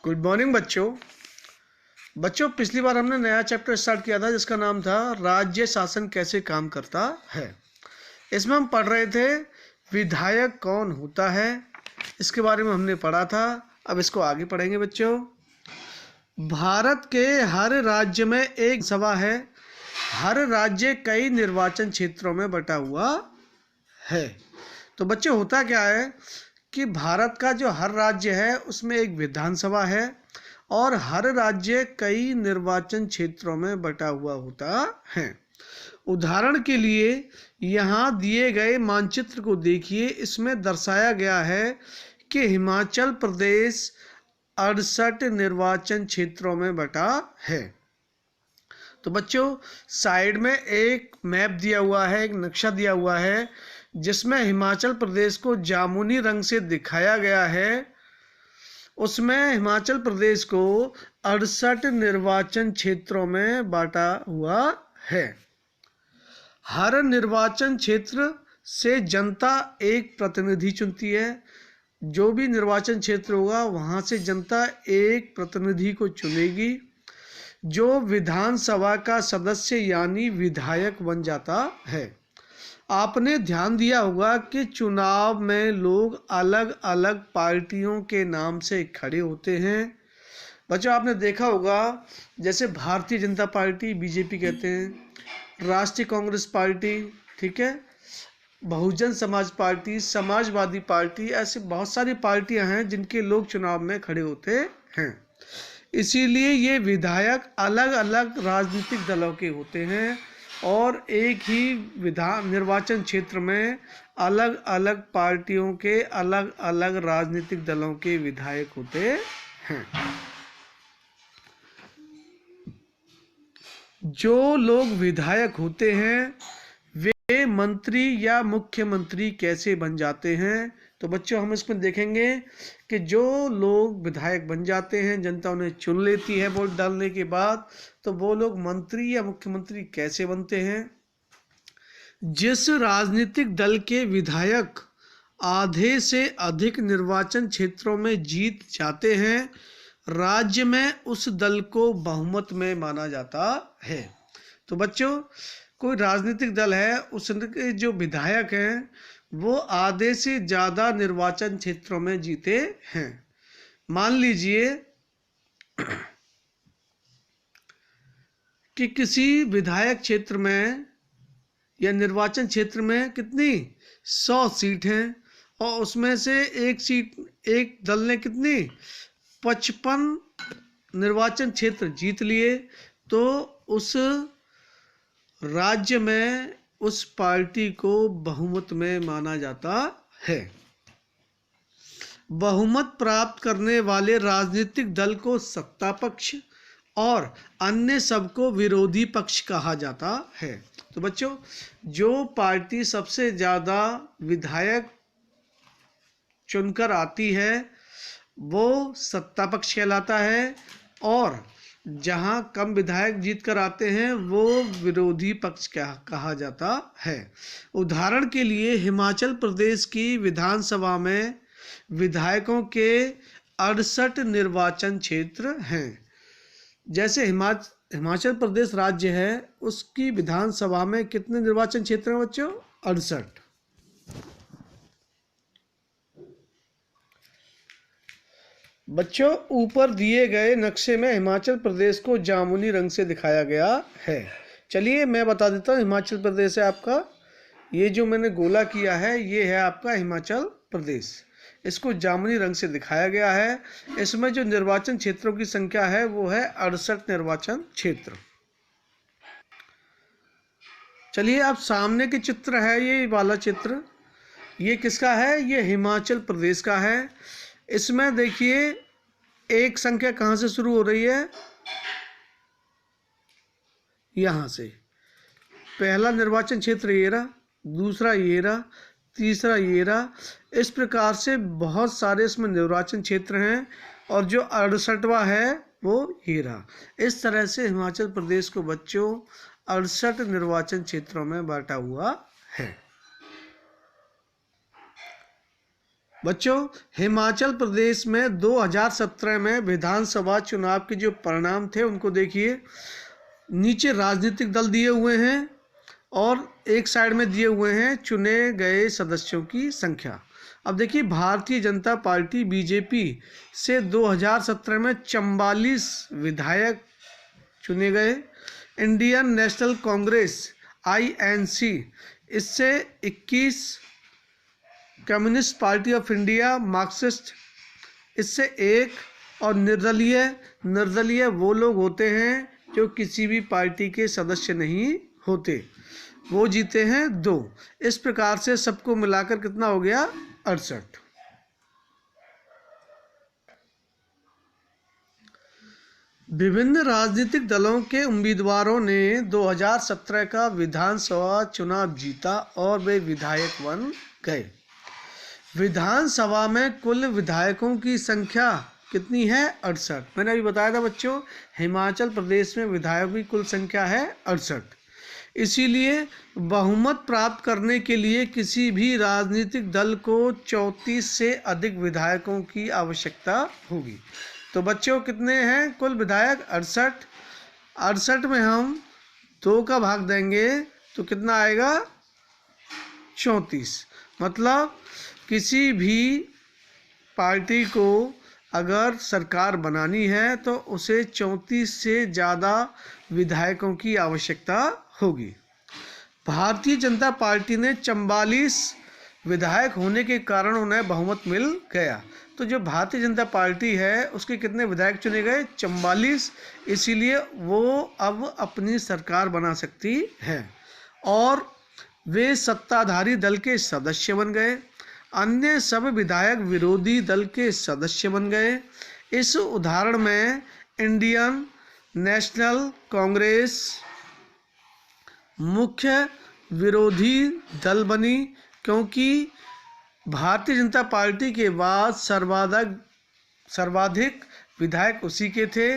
Good morning बच्चों पिछली बार हमने नया चैप्टर स्टार्ट किया था जिसका नाम था राज्य शासन कैसे काम करता है। इसमें हम पढ़ रहे थे विधायक कौन होता है, इसके बारे में हमने पढ़ा था। अब इसको आगे पढ़ेंगे बच्चों। भारत के हर राज्य में एक सभा है। हर राज्य कई निर्वाचन क्षेत्रों में बटा हुआ है। तो बच्चों होता क्या है कि भारत का जो हर राज्य है उसमें एक विधानसभा है और हर राज्य कई निर्वाचन क्षेत्रों में बटा हुआ होता है। उदाहरण के लिए यहाँ दिए गए मानचित्र को देखिए। इसमें दर्शाया गया है कि हिमाचल प्रदेश 68 निर्वाचन क्षेत्रों में बटा है। तो बच्चों साइड में एक मैप दिया हुआ है, एक नक्शा दिया हुआ है जिसमें हिमाचल प्रदेश को जामुनी रंग से दिखाया गया है। उसमें हिमाचल प्रदेश को 68 निर्वाचन क्षेत्रों में बांटा हुआ है। हर निर्वाचन क्षेत्र से जनता एक प्रतिनिधि चुनती है। जो भी निर्वाचन क्षेत्र होगा वहां से जनता एक प्रतिनिधि को चुनेगी जो विधानसभा का सदस्य यानी विधायक बन जाता है। आपने ध्यान दिया होगा कि चुनाव में लोग अलग अलग पार्टियों के नाम से खड़े होते हैं। बच्चों आपने देखा होगा जैसे भारतीय जनता पार्टी बीजेपी कहते हैं, राष्ट्रीय कांग्रेस पार्टी, ठीक है, बहुजन समाज पार्टी, समाजवादी पार्टी, ऐसी बहुत सारी पार्टियां हैं जिनके लोग चुनाव में खड़े होते हैं। इसीलिए ये विधायक अलग अलग राजनीतिक दलों के होते हैं और एक ही निर्वाचन क्षेत्र में अलग अलग पार्टियों के अलग अलग राजनीतिक दलों के विधायक होते हैं। जो लोग विधायक होते हैं वे मंत्री या मुख्यमंत्री कैसे बन जाते हैं। तो बच्चों हम इसमें देखेंगे कि जो लोग विधायक बन जाते हैं, जनता उन्हें चुन लेती है वोट डालने के बाद, तो वो लोग मंत्री या मुख्यमंत्री कैसे बनते हैं। जिस राजनीतिक दल के विधायक आधे से अधिक निर्वाचन क्षेत्रों में जीत जाते हैं, राज्य में उस दल को बहुमत में माना जाता है। तो बच्चों कोई राजनीतिक दल है, उसके जो विधायक हैं वो आधे से ज़्यादा निर्वाचन क्षेत्रों में जीते हैं। मान लीजिए कि किसी विधायक क्षेत्र में या निर्वाचन क्षेत्र में कितनी 100 सीट हैं और उसमें से एक दल ने कितनी 55 निर्वाचन क्षेत्र जीत लिए, तो उस राज्य में उस पार्टी को बहुमत में माना जाता है। बहुमत प्राप्त करने वाले राजनीतिक दल को सत्ता पक्ष और अन्य सबको विरोधी पक्ष कहा जाता है। तो बच्चों जो पार्टी सबसे ज़्यादा विधायक चुनकर आती है वो सत्ता पक्ष कहलाता है और जहां कम विधायक जीत कर आते हैं वो विरोधी पक्ष कहा जाता है। उदाहरण के लिए हिमाचल प्रदेश की विधानसभा में विधायकों के 68 निर्वाचन क्षेत्र हैं। जैसे हिमाचल प्रदेश राज्य है उसकी विधानसभा में कितने निर्वाचन क्षेत्र हैं बच्चों? 68। बच्चों ऊपर दिए गए नक्शे में हिमाचल प्रदेश को जामुनी रंग से दिखाया गया है। चलिए मैं बता देता हूँ। हिमाचल प्रदेश है आपका, ये जो मैंने गोला किया है ये है आपका हिमाचल प्रदेश। इसको जामुनी रंग से दिखाया गया है। इसमें जो निर्वाचन क्षेत्रों की संख्या है वो है 68 निर्वाचन क्षेत्र। चलिए अब सामने के चित्र है, ये वाला चित्र, ये किसका है? ये हिमाचल प्रदेश का है। इसमें देखिए एक संख्या कहाँ से शुरू हो रही है? यहाँ से। पहला निर्वाचन क्षेत्र ये रहा, दूसरा ये रहा, तीसरा ये रहा। इस प्रकार से बहुत सारे इसमें निर्वाचन क्षेत्र हैं और जो 68वां है वो ये रहा। इस तरह से हिमाचल प्रदेश को बच्चों 68 निर्वाचन क्षेत्रों में बांटा हुआ है। बच्चों, हिमाचल प्रदेश में 2017 में विधानसभा चुनाव के जो परिणाम थे उनको देखिए। नीचे राजनीतिक दल दिए हुए हैं और एक साइड में दिए हुए हैं चुने गए सदस्यों की संख्या। अब देखिए, भारतीय जनता पार्टी बीजेपी से 2017 में 44 विधायक चुने गए। इंडियन नेशनल कांग्रेस INC इससे 21, communist party of India Marxist इससे 1, और निर्दलीय वो लोग होते हैं जो किसी भी पार्टी के सदस्य नहीं होते, वो जीते हैं 2। इस प्रकार से सबको मिलाकर कितना हो गया? 68। विभिन्न राजनीतिक दलों के उम्मीदवारों ने 2017 का विधानसभा चुनाव जीता और वे विधायक बन गए। विधानसभा में कुल विधायकों की संख्या कितनी है? 68। मैंने अभी बताया था बच्चों, हिमाचल प्रदेश में विधायकों की कुल संख्या है 68। इसीलिए बहुमत प्राप्त करने के लिए किसी भी राजनीतिक दल को 34 से अधिक विधायकों की आवश्यकता होगी। तो बच्चों, कितने हैं कुल विधायक? 68। 68 में हम 2 का भाग देंगे तो कितना आएगा? 34। मतलब किसी भी पार्टी को अगर सरकार बनानी है तो उसे 34 से ज़्यादा विधायकों की आवश्यकता होगी। भारतीय जनता पार्टी ने 44 विधायक होने के कारण उन्हें बहुमत मिल गया। तो जो भारतीय जनता पार्टी है उसके कितने विधायक चुने गए? 44। इसीलिए वो अब अपनी सरकार बना सकती है और वे सत्ताधारी दल के सदस्य बन गए। अन्य सब विधायक विरोधी दल के सदस्य बन गए। इस उदाहरण में इंडियन नेशनल कांग्रेस मुख्य विरोधी दल बनी, क्योंकि भारतीय जनता पार्टी के बाद सर्वाधिक विधायक उसी के थे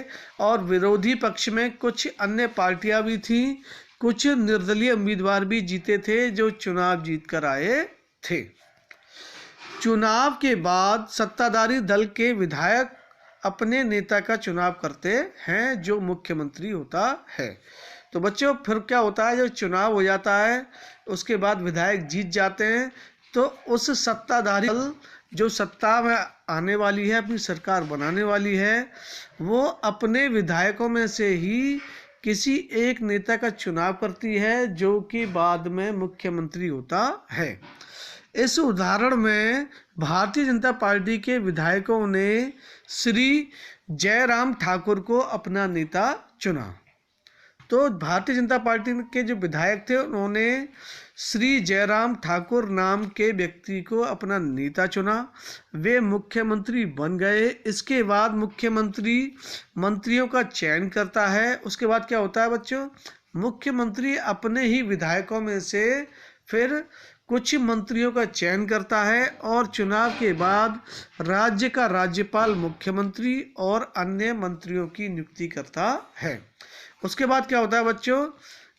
और विरोधी पक्ष में कुछ अन्य पार्टियां भी थीं। कुछ निर्दलीय उम्मीदवार भी जीते थे जो चुनाव जीतकर आए थे। चुनाव के बाद सत्ताधारी दल के विधायक अपने नेता का चुनाव करते हैं जो मुख्यमंत्री होता है। तो बच्चों, फिर क्या होता है, जब चुनाव हो जाता है उसके बाद विधायक जीत जाते हैं तो उस सत्ताधारी दल जो सत्ता में आने वाली है, अपनी सरकार बनाने वाली है, वो अपने विधायकों में से ही किसी एक नेता का चुनाव करती है जो कि बाद में मुख्यमंत्री होता है। इस उदाहरण में भारतीय जनता पार्टी के विधायकों ने श्री जयराम ठाकुर को अपना नेता चुना। तो भारतीय जनता पार्टी के जो विधायक थे उन्होंने श्री जयराम ठाकुर नाम के व्यक्ति को अपना नेता चुना। वे मुख्यमंत्री बन गए। इसके बाद मुख्यमंत्री मंत्रियों का चयन करता है। उसके बाद क्या होता है बच्चों, मुख्यमंत्री अपने ही विधायकों में से फिर कुछ मंत्रियों का चयन करता है और चुनाव के बाद राज्य का राज्यपाल मुख्यमंत्री और अन्य मंत्रियों की नियुक्ति करता है। उसके बाद क्या होता है बच्चों,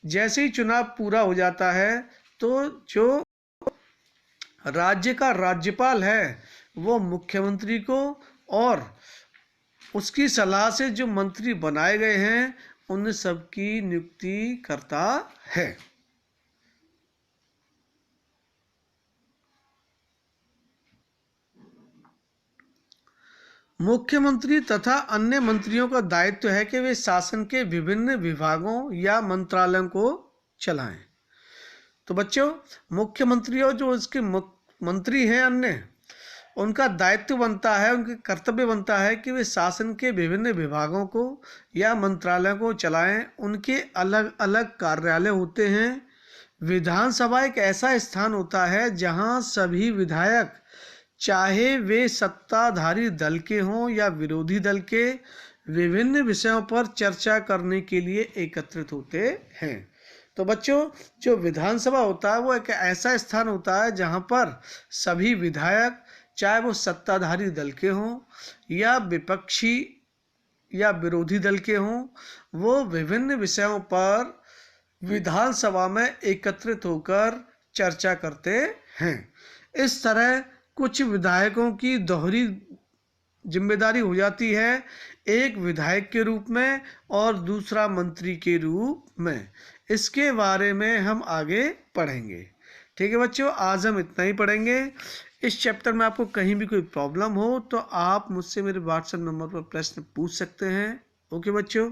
जैसे ही चुनाव पूरा हो जाता है तो जो राज्य का राज्यपाल है वो मुख्यमंत्री को और उसकी सलाह से जो मंत्री बनाए गए हैं उन सब की नियुक्ति करता है। मुख्यमंत्री तथा अन्य मंत्रियों का दायित्व है कि वे शासन के विभिन्न विभागों या मंत्रालयों को चलाएं। तो बच्चों, मुख्यमंत्री और जो इसके मंत्री हैं अन्य, उनका दायित्व बनता है, उनके कर्तव्य बनता है कि वे शासन के विभिन्न विभागों को या मंत्रालयों को चलाएं। उनके अलग अलग कार्यालय होते हैं। विधानसभा एक ऐसा स्थान होता है जहां सभी विधायक, चाहे वे सत्ताधारी दल के हों या विरोधी दल के, विभिन्न विषयों पर चर्चा करने के लिए एकत्रित होते हैं। तो बच्चों, जो विधानसभा होता है वो एक ऐसा स्थान होता है जहां पर सभी विधायक, चाहे वो सत्ताधारी दल के हों या विपक्षी या विरोधी दल के हों, वो विभिन्न विषयों पर विधानसभा में एकत्रित होकर चर्चा करते हैं। इस तरह कुछ विधायकों की दोहरी जिम्मेदारी हो जाती है, एक विधायक के रूप में और दूसरा मंत्री के रूप में। इसके बारे में हम आगे पढ़ेंगे। ठीक है बच्चों, आज हम इतना ही पढ़ेंगे। इस चैप्टर में आपको कहीं भी कोई प्रॉब्लम हो तो आप मुझसे मेरे व्हाट्सएप नंबर पर प्रश्न पूछ सकते हैं। ओके बच्चों।